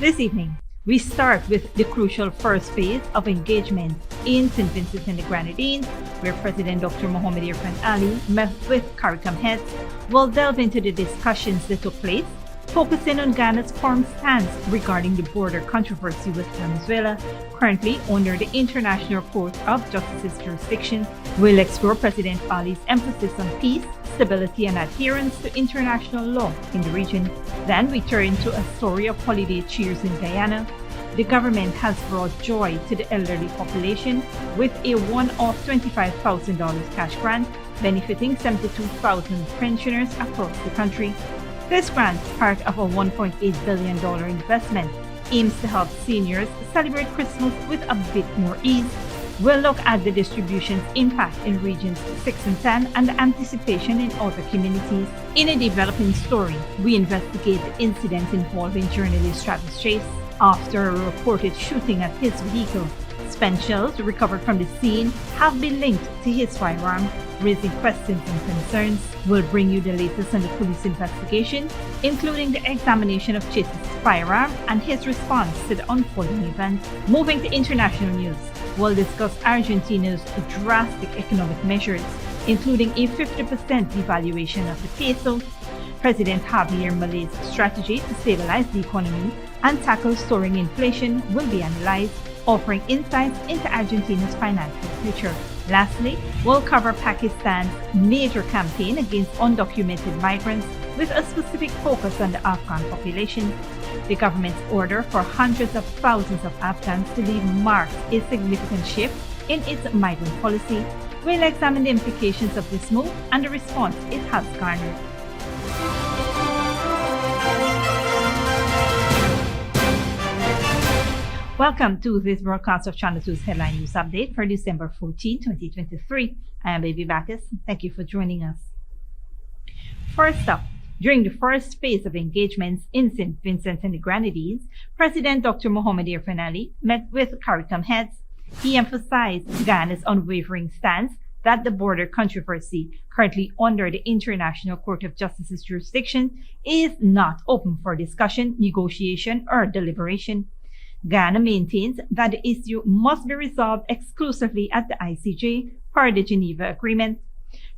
This evening, we start with the crucial first phase of engagement in St. Vincent and the Grenadines, where President Dr. Mohamed Irfaan Ali met with CARICOM heads. We'll delve into the discussions that took place, focusing on Ghana's firm stance regarding the border controversy with Venezuela, currently under the International Court of Justice's jurisdiction. We'll explore President Ali's emphasis on peace, stability, and adherence to international law in the region. Then we turn to a story of holiday cheers in Guyana. The government has brought joy to the elderly population with a one-off $25,000 cash grant benefiting 72,000 pensioners across the country. This grant, part of a $1.8 billion investment, aims to help seniors celebrate Christmas with a bit more ease. We'll look at the distribution's impact in regions 6 and 10 and the anticipation in other communities. In a developing story, we investigate the incident involving journalist Travis Chase after a reported shooting at his vehicle. Spent shells recovered from the scene have been linked to his firearm, raising questions and concerns. We'll bring you the latest on the police investigation, including the examination of Chase's firearm and his response to the unfolding event. Moving to international news, we'll discuss Argentina's drastic economic measures, including a 50% devaluation of the peso, President Javier Milei's strategy to stabilize the economy and tackle soaring inflation will be analyzed, offering insights into Argentina's financial future. Lastly, we'll cover Pakistan's major campaign against undocumented migrants with a specific focus on the Afghan population. The government's order for hundreds of thousands of Afghans to leave marks a significant shift in its migrant policy. We'll examine the implications of this move and the response it has garnered. Welcome to this broadcast of Channel 2's Headline News Update for December 14, 2023. I am Baby Bacchus. Thank you for joining us. First up, during the first phase of engagements in St. Vincent and the Grenadines, President Dr. Mohamed Irfaan Ali met with CARICOM heads. He emphasized Ghana's unwavering stance that the border controversy, currently under the International Court of Justice's jurisdiction, is not open for discussion, negotiation, or deliberation. Ghana maintains that the issue must be resolved exclusively at the ICJ per the Geneva Agreement.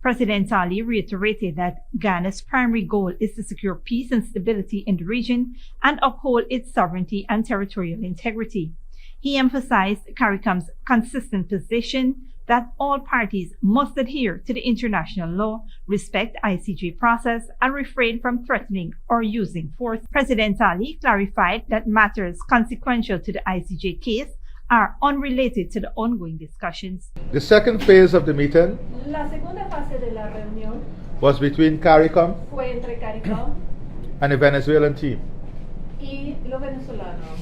President Ali reiterated that Ghana's primary goal is to secure peace and stability in the region and uphold its sovereignty and territorial integrity. He emphasized CARICOM's consistent position that all parties must adhere to the international law, respect ICJ process, and refrain from threatening or using force. President Ali clarified that matters consequential to the ICJ case are unrelated to the ongoing discussions. The second phase of the meeting La segunda fase de la reunión was between CARICOM fue entre CARICOM and the Venezuelan team. y los venezolanos.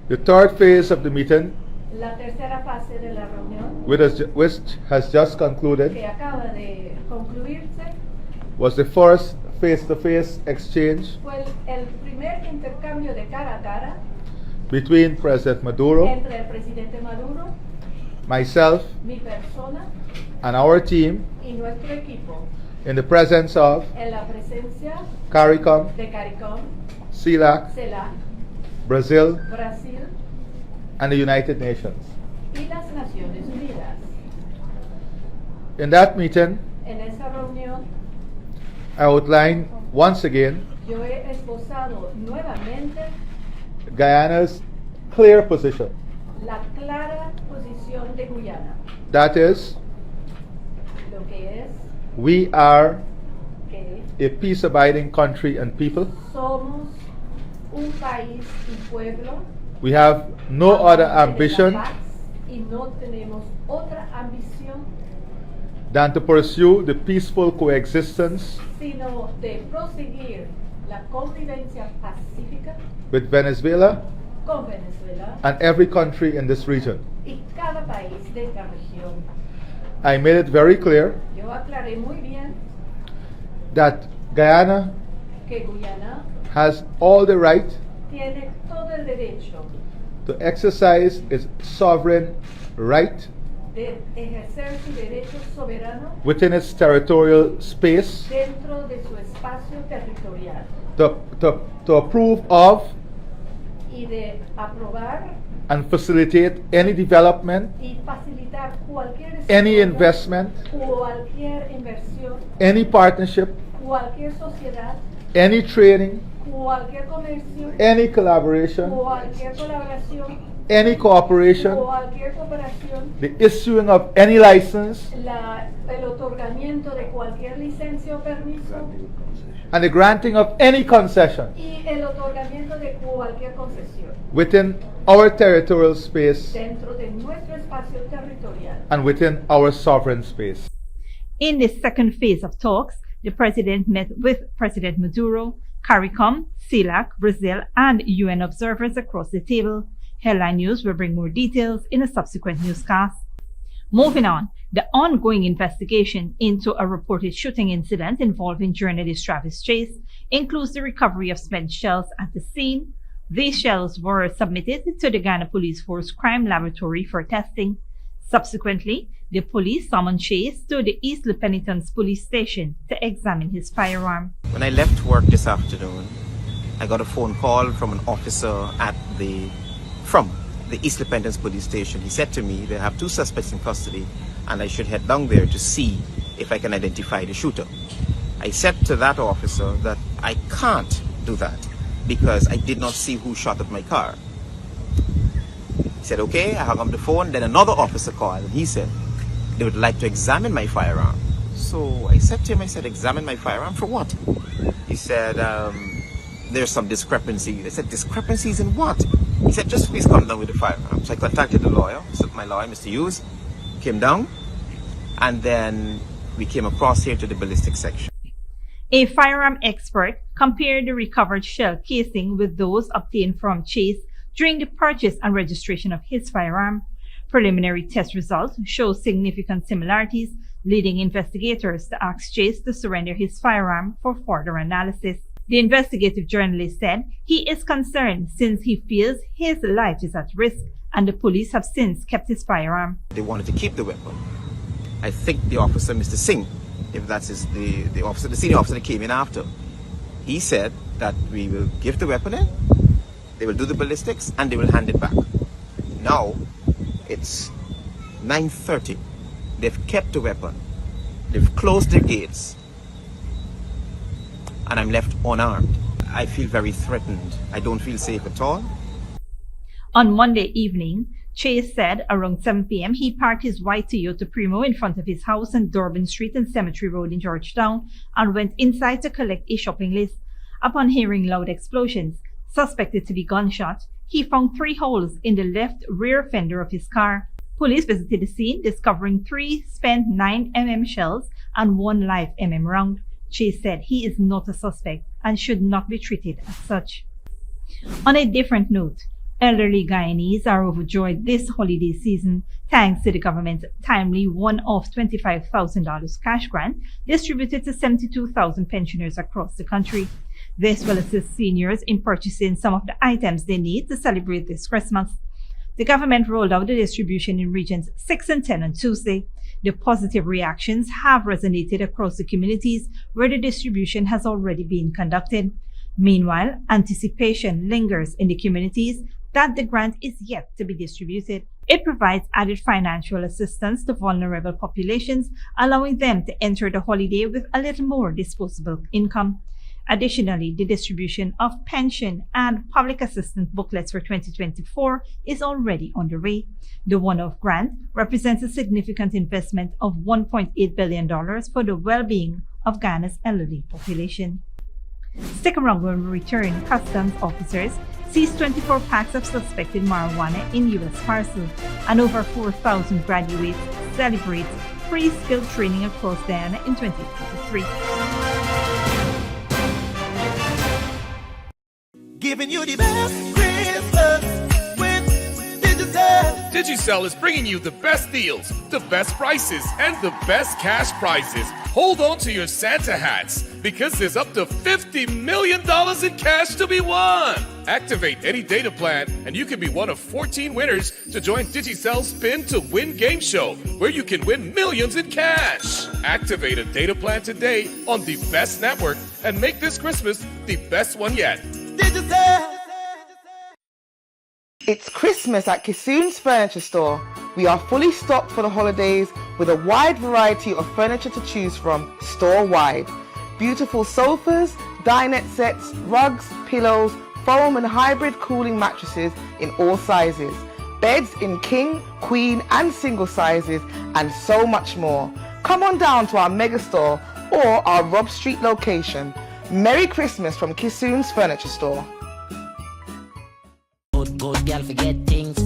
The third phase of the meeting, La tercera fase de la reunión, which has just concluded, que acaba de concluirse, was the first face-to-face exchange fue el primer intercambio de cara a cara between President Maduro, entre el presidente Maduro, myself, mi persona and our team y nuestro equipo, in the presence of en la presencia CARICOM, de CARICOM, CELAC, CELAC, Brazil, Brasil and the United Nations. y las Naciones Unidas. In that meeting, En esa reunión, I outlined once again yo he esbozado nuevamente Guyana's clear position. la clara posición de Guyana, That is, lo que es we are que a peace-abiding country and people. somos un país y pueblo. We have no other amantes de la ambition paz y no tenemos otra ambición than to pursue the peaceful coexistence sino de proseguir la convivencia pacífica with Venezuela con Venezuela and every country in this region. y cada país de esta región. I made it very clear Yo aclaré muy bien that Guyana que Guyana has all the right tiene todo el derecho to exercise its sovereign right de ejercer su derecho soberano within its territorial space dentro de su espacio territorial to approve of y y de aprobar and facilitate any development, y facilitar cualquier any desarrollo, investment, cualquier inversión, any partnership, cualquier sociedad, any trading, cualquier comercio, any collaboration, cualquier colaboración, any cooperation, cualquier cooperación, the issuing of any license, el otorgamiento de cualquier licencia o permiso and the granting of any concession y el otorgamiento de cualquier concesión within our territorial space dentro de nuestro espacio territorial. and within our sovereign space. In the second phase of talks, the president met with President Maduro, CARICOM, CELAC, Brazil, and UN observers across the table. Headline News will bring more details in a subsequent newscast. Moving on, the ongoing investigation into a reported shooting incident involving journalist Travis Chase includes the recovery of spent shells at the scene. These shells were submitted to the Ghana Police Force Crime Laboratory for testing. Subsequently, the police summoned Chase to the East Penitence Police Station to examine his firearm. When I left work this afternoon, I got a phone call from an officer from the East Penitence Police Station. He said to me they have 2 suspects in custody and I should head down there to see if I can identify the shooter. I said to that officer that I can't do that because I did not see who shot at my car. He said, okay, I hung up the phone. Then another officer called and he said they would like to examine my firearm. So I said to him, examine my firearm for what? He said, there's some discrepancies. I said, discrepancies in what? He said, just please come down with the firearm. So I contacted the lawyer, my lawyer, Mr. Hughes, came down, and then we came across here to the ballistics section. A firearm expert compared the recovered shell casing with those obtained from Chase during the purchase and registration of his firearm. Preliminary test results show significant similarities, leading investigators to ask Chase to surrender his firearm for further analysis. The investigative journalist said he is concerned since he feels his life is at risk and the police have since kept his firearm. They wanted to keep the weapon. I think the officer, Mr. Singh, if that's the officer, the senior officer that came in after, he said that we will give the weapon in, they will do the ballistics, and they will hand it back. Now, it's 9:30. They've kept the weapon. They've closed their gates. And I'm left unarmed. I feel very threatened. I don't feel safe at all. On Monday evening, Chase said around 7 p.m. he parked his white Toyota Primo in front of his house on Durbin Street and Cemetery Road in Georgetown and went inside to collect a shopping list. Upon hearing loud explosions, suspected to be gunshot, he found 3 holes in the left rear fender of his car. Police visited the scene, discovering 3 spent 9mm shells and 1 live MM round. Chase said he is not a suspect and should not be treated as such. On a different note, elderly Guyanese are overjoyed this holiday season thanks to the government's timely one-off $25,000 cash grant distributed to 72,000 pensioners across the country. This will assist seniors in purchasing some of the items they need to celebrate this Christmas. The government rolled out the distribution in regions 6 and 10 on Tuesday. The positive reactions have resonated across the communities where the distribution has already been conducted. Meanwhile, anticipation lingers in the communities that the grant is yet to be distributed. It provides added financial assistance to vulnerable populations, allowing them to enter the holiday with a little more disposable income. Additionally, the distribution of pension and public assistance booklets for 2024 is already underway. The one-off grant represents a significant investment of $1.8 billion for the well-being of Ghana's elderly population. Stick around when we return. Customs officers seized 24 packs of suspected marijuana in U.S. parcel, and over 4,000 graduates celebrate free skill training across Ghana in 2023. Giving you the best Christmas with Digicel. Digicel is bringing you the best deals, the best prices, and the best cash prizes. Hold on to your Santa hats because there's up to $50 million in cash to be won. Activate any data plan and you can be one of 14 winners to join Digicel's Spin to Win game show where you can win millions in cash. Activate a data plan today on the best network and make this Christmas the best one yet. Digicel. It's Christmas at Kissoon's Furniture Store. We are fully stocked for the holidays with a wide variety of furniture to choose from store-wide. Beautiful sofas, dinette sets, rugs, pillows, foam and hybrid cooling mattresses in all sizes, beds in king, queen and single sizes, and so much more. Come on down to our mega store or our Rob Street location. Merry Christmas from Kissoon's Furniture Store. Good girl forget things.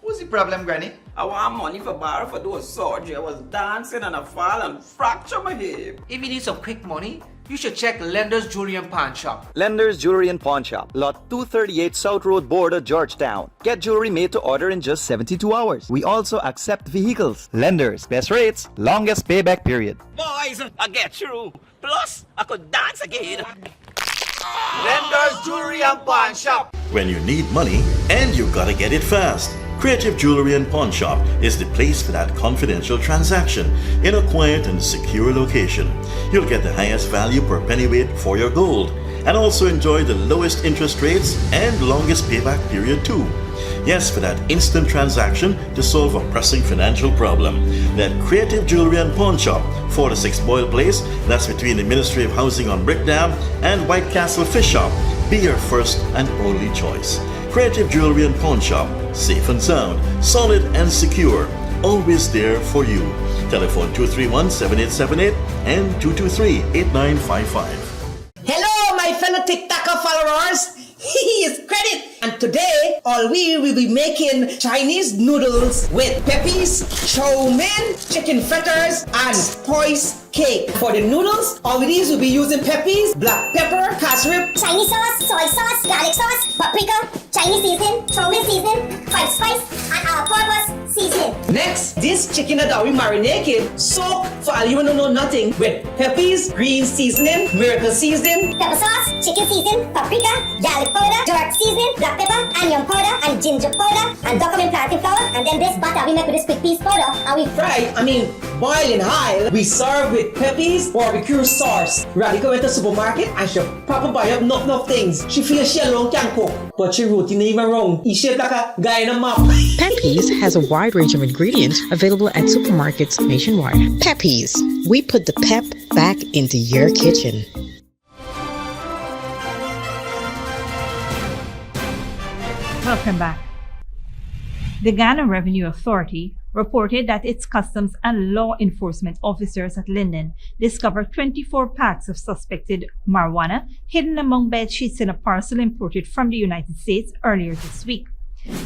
What's the problem, Granny? I want money for borrow for those surgery. I was dancing and I fall and fracture my hip. If you need some quick money, you should check Lender's Jewelry and Pawn Shop. Lender's Jewelry and Pawn Shop, Lot 238 South Road Border, Georgetown. Get jewelry made to order in just 72 hours. We also accept vehicles. Lender's, best rates, longest payback period. Boys, I get through. Plus, I could dance again. Lender's Jewelry and Pawn Shop. When you need money and you gotta get it fast, Creative Jewelry and Pawn Shop is the place for that confidential transaction in a quiet and secure location. You'll get the highest value per pennyweight for your gold and also enjoy the lowest interest rates and longest payback period too. Yes, for that instant transaction to solve a pressing financial problem. That Creative Jewelry and Pawn Shop, 46 Boyle Place, that's between the Ministry of Housing on Brickdam and White Castle Fish Shop. Be your first and only choice. Creative Jewelry and Pawn Shop, safe and sound, solid and secure, always there for you. Telephone 231-7878 and 223-8955. Hello, my fellow TikToker followers. It's Credit, and today all we will be making Chinese noodles with peppies, chow mein, chicken fritters, and spice cake. For the noodles, all these will be using peppies, black pepper, cashew, Chinese sauce, soy sauce, garlic sauce, paprika, Chinese seasoning, chow mein seasoning, white spice, and all-purpose seasoning. Next, this chicken that we marinated, soak for all you don't know nothing with peppies, green seasoning, miracle seasoning, pepper sauce, chicken seasoning, paprika, garlic powder, dark seasoning, black pepper, onion powder, and ginger powder, and document plantain flour, and then this butter we make with this quick piece powder, and we boil in oil. We serve with peppies, barbecue sauce. Radhika went to the supermarket and she proper buy up enough things. She feels she alone can cook, but she routine even wrong. She shaped like a guy in a map. Peppies has a wide range of ingredients available at supermarkets nationwide. Peppies, we put the pep back into your kitchen. Welcome back. The Ghana Revenue Authority reported that its customs and law enforcement officers at Linden discovered 24 packs of suspected marijuana hidden among bed sheets in a parcel imported from the United States earlier this week.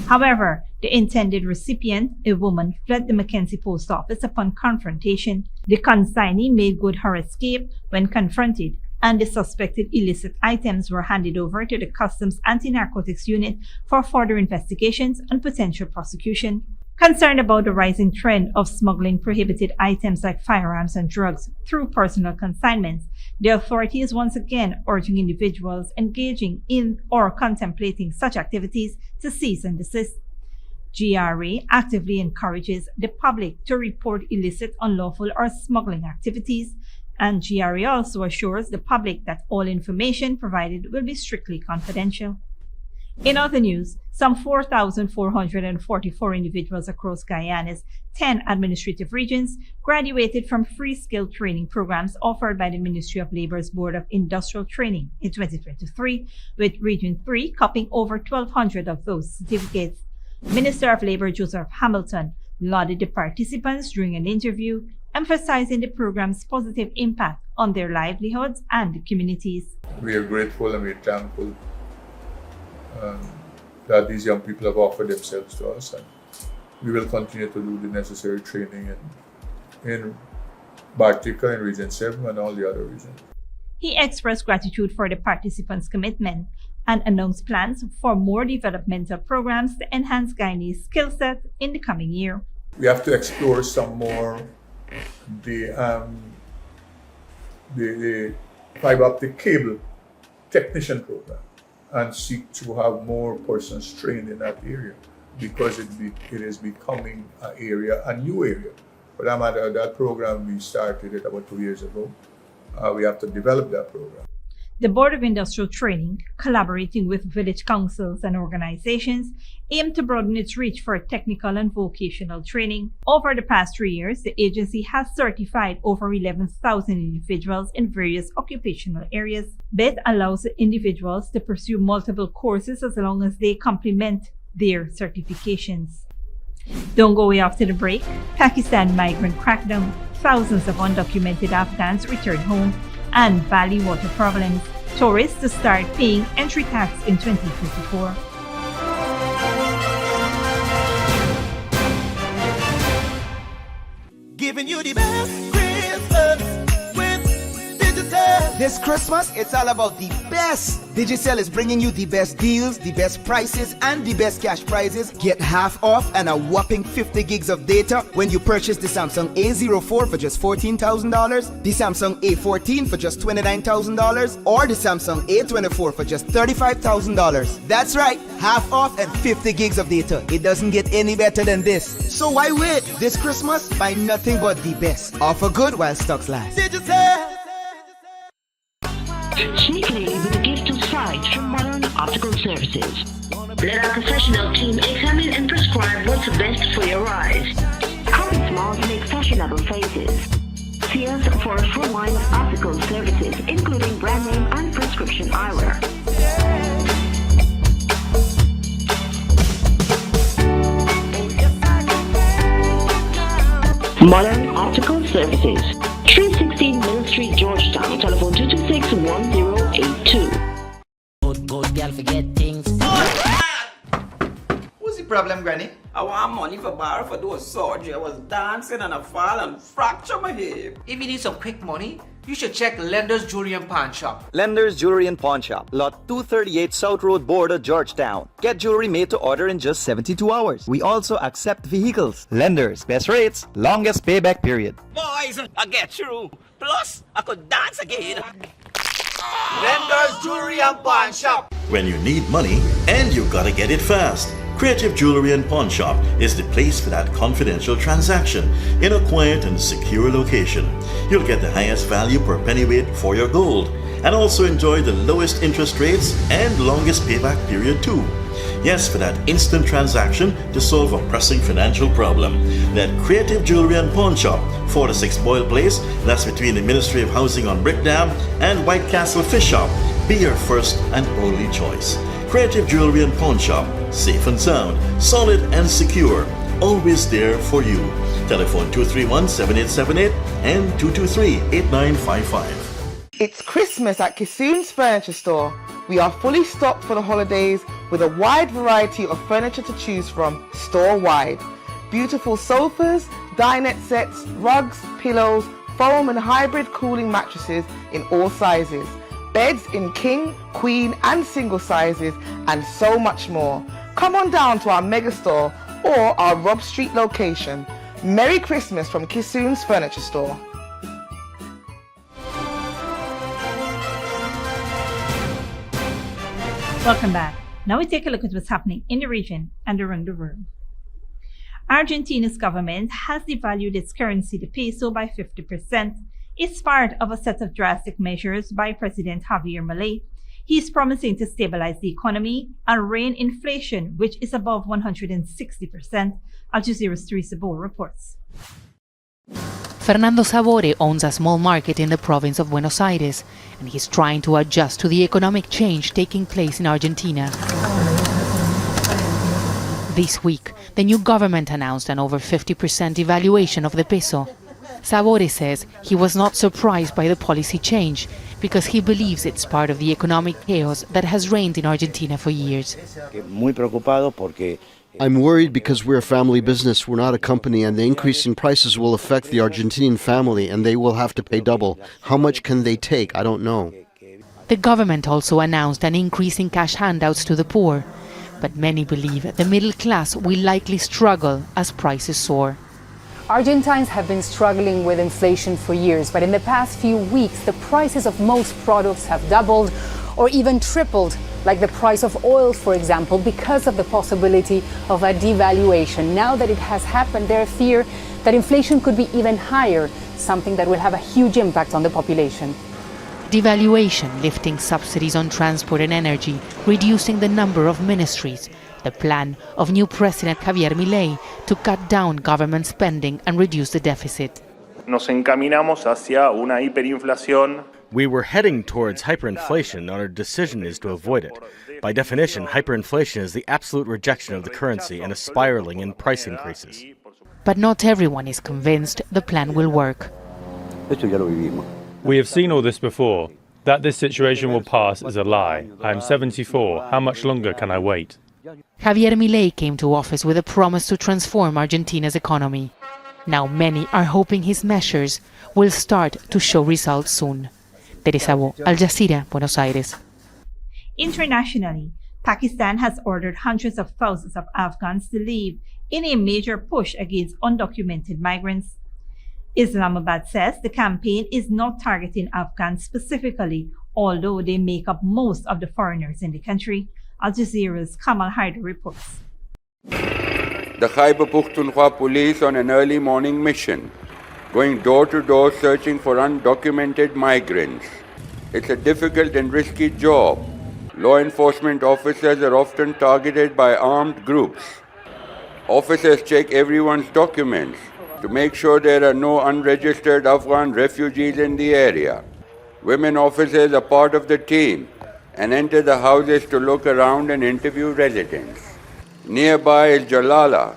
However, the intended recipient, a woman, fled the Mackenzie post office upon confrontation. The consignee made good her escape when confronted, and the suspected illicit items were handed over to the Customs Anti-Narcotics Unit for further investigations and potential prosecution. Concerned about the rising trend of smuggling prohibited items like firearms and drugs through personal consignments, the authority is once again urging individuals engaging in or contemplating such activities to cease and desist. GRA actively encourages the public to report illicit, unlawful, or smuggling activities, and GRA also assures the public that all information provided will be strictly confidential. In other news, some 4,444 individuals across Guyana's 10 administrative regions graduated from free skill training programs offered by the Ministry of Labor's Board of Industrial Training in 2023, with Region 3 copying over 1,200 of those certificates. Minister of Labor Joseph Hamilton lauded the participants during an interview, emphasizing the program's positive impact on their livelihoods and the communities. We are grateful and we're thankful that these young people have offered themselves to us, and we will continue to do the necessary training in particular in Region 7 and all the other regions. He expressed gratitude for the participants' commitment and announced plans for more developmental programs to enhance Guyanese's skill set in the coming year. We have to explore some more the fiber optic cable technician program and seek to have more persons trained in that area, because it is becoming a new area. For that matter, that program we started it about 2 years ago. We have to develop that program. The Board of Industrial Training, collaborating with village councils and organizations, aimed to broaden its reach for technical and vocational training. Over the past 3 years, the agency has certified over 11,000 individuals in various occupational areas. BET allows individuals to pursue multiple courses as long as they complement their certifications. Don't go away after the break. Pakistan migrant crackdown, thousands of undocumented Afghans return home, and valley water problems. Tourists to start paying entry tax in 2024. Giving you the best Christmas with Digicel. This Christmas, it's all about the best. Digicel is bringing you the best deals, the best prices, and the best cash prizes. Get half off and a whopping 50 gigs of data when you purchase the Samsung A04 for just $14,000, the Samsung A14 for just $29,000, or the Samsung A24 for just $35,000. That's right, half off and 50 gigs of data. It doesn't get any better than this. So why wait? This Christmas, buy nothing but the best. Offer good while stocks last. Digicel. Sneak Lady with a gift of sight from Modern Optical Services. Let our professional team examine and prescribe what's best for your eyes. Current smiles make fashionable faces. See us for a full line of optical services, including brand name and prescription eyewear. Modern Optical Services. 316 Mill Street, Georgetown. Telephone 226-1082. Good girl forget things. What's the problem, Granny? I want money for borrow for those surgery. I was dancing and I fall and fracture my hip. If you need some quick money, you should check Lender's Jewelry and Pawn Shop. Lender's Jewelry and Pawn Shop, lot 238 South Road Border, Georgetown. Get jewelry made to order in just 72 hours. We also accept vehicles. Lenders, best rates, longest payback period. Boys, I get through. Plus, I could dance again. Lender's Jewelry and Pawn Shop. When you need money and you gotta get it fast, Creative Jewelry and Pawn Shop is the place for that confidential transaction in a quiet and secure location. You'll get the highest value per pennyweight for your gold and also enjoy the lowest interest rates and longest payback period too. Yes, for that instant transaction to solve a pressing financial problem. That Creative Jewelry and Pawn Shop, 4-6 Boyle Place, that's between the Ministry of Housing on Brick Dam and White Castle Fish Shop. Be your first and only choice. Creative Jewelry and Pawn Shop, safe and sound, solid and secure, always there for you. Telephone 231-7878 and 223-8955. It's Christmas at Kissoon's Furniture Store. We are fully stocked for the holidays with a wide variety of furniture to choose from store-wide. Beautiful sofas, dinette sets, rugs, pillows, foam and hybrid cooling mattresses in all sizes, beds in king, queen and single sizes, and so much more. Come on down to our mega store or our Rob Street location. Merry Christmas from Kissoon's Furniture Store. Welcome back. Now we take a look at what's happening in the region and around the world. Argentina's government has devalued its currency, the peso, by 50%. It's part of a set of drastic measures by President Javier Milei. He is promising to stabilize the economy and rein inflation, which is above 160%. Al Jazeera's Teresa Bo reports. Fernando Sabore owns a small market in the province of Buenos Aires, and he's trying to adjust to the economic change taking place in Argentina. This week, the new government announced an over 50% devaluation of the peso. Sabore says he was not surprised by the policy change because he believes it's part of the economic chaos that has reigned in Argentina for years. I'm worried because we're a family business, we're not a company, and the increase in prices will affect the Argentinian family and they will have to pay double. How much can they take? I don't know. The government also announced an increase in cash handouts to the poor, but many believe the middle class will likely struggle as prices soar. Argentines have been struggling with inflation for years, but in the past few weeks, the prices of most products have doubled or even tripled, like the price of oil, for example, because of the possibility of a devaluation. Now that it has happened, there is fear that inflation could be even higher, something that will have a huge impact on the population. devaluation lifting subsidies on transport and energy, reducing the number of ministries, the plan of new President Javier Milei to cut down government spending and reduce the deficit. Nos encaminamos hacia una hiperinflación. We were heading towards hyperinflation, and our decision is to avoid it. By definition, hyperinflation is the absolute rejection of the currency and a spiraling in price increases. But not everyone is convinced the plan will work. We have seen all this before. That this situation will pass is a lie. I am 74. How much longer can I wait? Javier Milei came to office with a promise to transform Argentina's economy. Now many are hoping his measures will start to show results soon. Teresa Bo, Al Jazeera, Buenos Aires. Internationally, Pakistan has ordered hundreds of thousands of Afghans to leave in a major push against undocumented migrants. Islamabad says the campaign is not targeting Afghans specifically, although they make up most of the foreigners in the country. Al Jazeera's Kamal Haider reports. The Khyber Pakhtunkhwa police on an early morning mission, going door to door searching for undocumented migrants. It's a difficult and risky job. Law enforcement officers are often targeted by armed groups. Officers check everyone's documents to make sure there are no unregistered Afghan refugees in the area. Women officers are part of the team and enter the houses to look around and interview residents. Nearby is Jalala.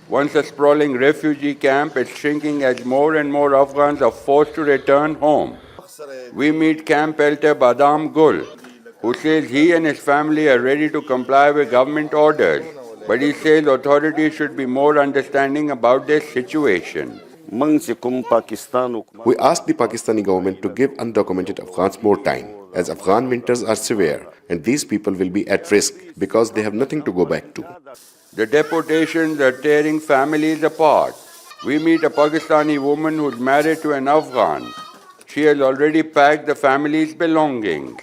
Once a sprawling refugee camp, is shrinking as more and more Afghans are forced to return home. We meet Camp Elder Badam Gul, who says he and his family are ready to comply with government orders, but he says authorities should be more understanding about their situation. We asked the Pakistani government to give undocumented Afghans more time, as Afghan winters are severe and these people will be at risk because they have nothing to go back to. The deportations are tearing families apart. We meet a Pakistani woman who's married to an Afghan. She has already packed the family's belongings.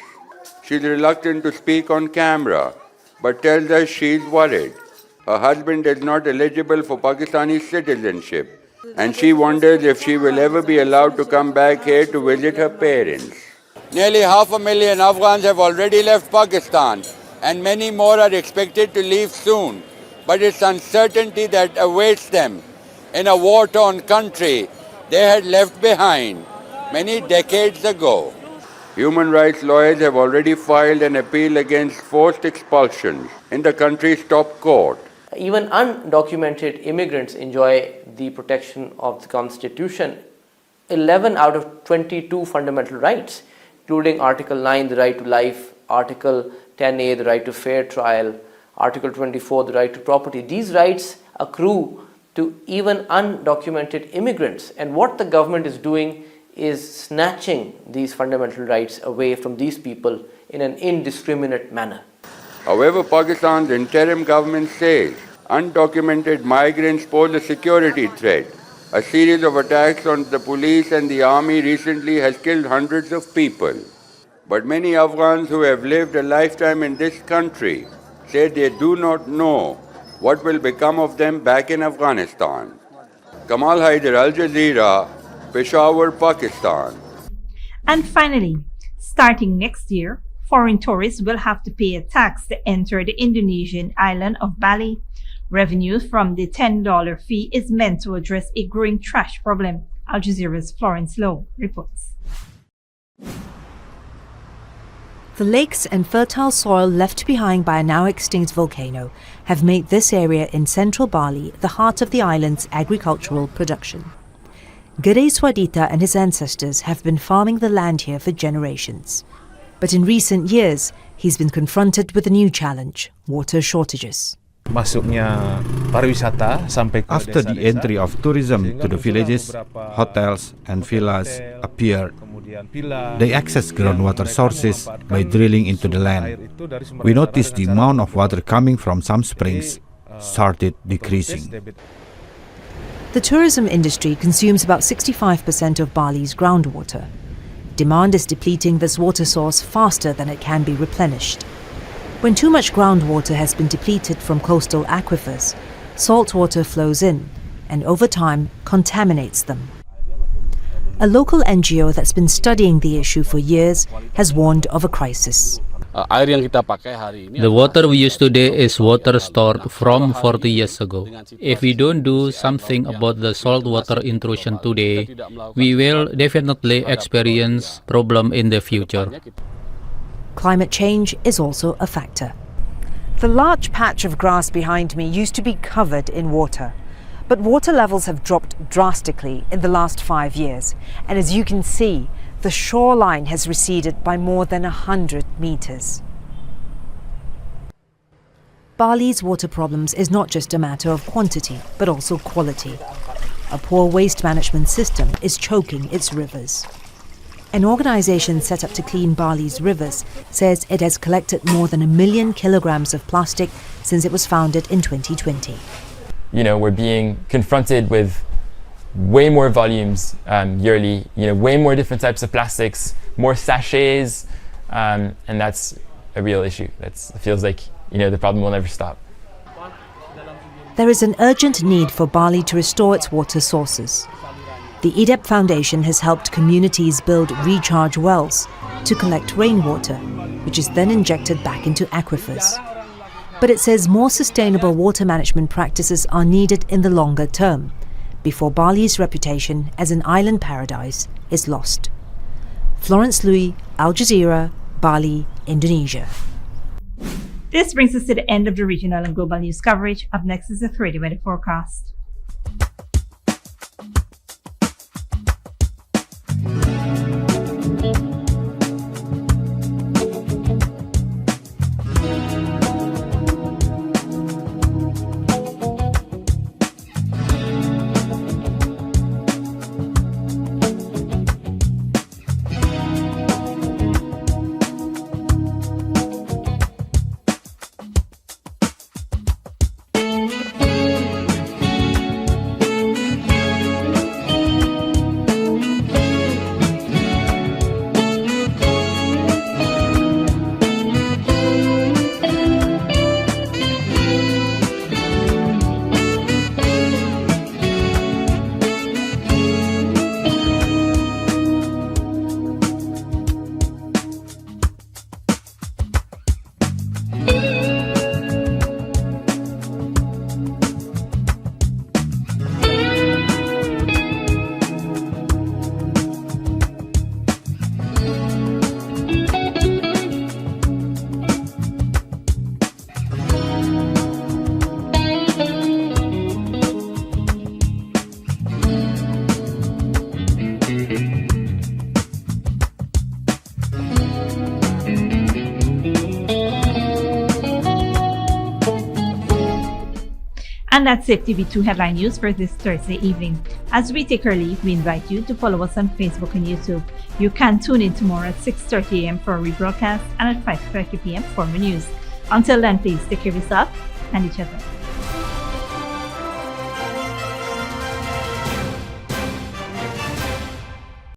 She's reluctant to speak on camera, but tells us she's worried. Her husband is not eligible for Pakistani citizenship, and she wonders if she will ever be allowed to come back here to visit her parents. Nearly 500,000 Afghans have already left Pakistan, and many more are expected to leave soon. But it's uncertainty that awaits them in a war-torn country they had left behind many decades ago. Human rights lawyers have already filed an appeal against forced expulsions in the country's top court. Even undocumented immigrants enjoy the protection of the Constitution. 11 out of 22 fundamental rights, including Article 9, the right to life, Article 10A, the right to fair trial, Article 24, the right to property. These rights accrue to even undocumented immigrants. And what the government is doing is snatching these fundamental rights away from these people in an indiscriminate manner. However, Pakistan's interim government says undocumented migrants pose a security threat. A series of attacks on the police and the army recently has killed hundreds of people. But many Afghans who have lived a lifetime in this country say they do not know what will become of them back in Afghanistan. Kamal Haider, Al Jazeera, Peshawar, Pakistan. And finally, starting next year, foreign tourists will have to pay a tax to enter the Indonesian island of Bali. Revenue from the $10 fee is meant to address a growing trash problem. Al Jazeera's Florence Lowe reports. The lakes and fertile soil left behind by a now extinct volcano have made this area in central Bali the heart of the island's agricultural production. Gede Swadita and his ancestors have been farming the land here for generations. But in recent years, he's been confronted with a new challenge: water shortages. After the entry of tourism to the villages, hotels and villas appeared. They access groundwater sources by drilling into the land. We noticed the amount of water coming from some springs started decreasing. The tourism industry consumes about 65% of Bali's groundwater. Demand is depleting this water source faster than it can be replenished. When too much groundwater has been depleted from coastal aquifers, salt water flows in and over time contaminates them. A local NGO that's been studying the issue for years has warned of a crisis. The water we use today is water stored from 40 years ago. If we don't do something about the saltwater intrusion today, we will definitely experience problem in the future. Climate change is also a factor. The large patch of grass behind me used to be covered in water, but water levels have dropped drastically in the last 5 years, and as you can see, the shoreline has receded by more than 100 meters. Bali's water problems is not just a matter of quantity, but also quality. A poor waste management system is choking its rivers. An organization set up to clean Bali's rivers says it has collected more than 1 million kilograms of plastic since it was founded in 2020. We're being confronted with way more volumes yearly, way more different types of plastics, more sachets, and that's a real issue. It feels like, the problem will never stop. There is an urgent need for Bali to restore its water sources. The EDEP Foundation has helped communities build recharge wells to collect rainwater, which is then injected back into aquifers. But it says more sustainable water management practices are needed in the longer term, before Bali's reputation as an island paradise is lost. Florence Louis, Al Jazeera, Bali, Indonesia. This brings us to the end of the regional and global news coverage. Up next is the 30 weather forecast. And that's it, TV2 Headline News for this Thursday evening. As we take our leave, we invite you to follow us on Facebook and YouTube. You can tune in tomorrow at 6:30 a.m. for a rebroadcast and at 5:30 p.m. for more news. Until then, please take care of yourself and each other.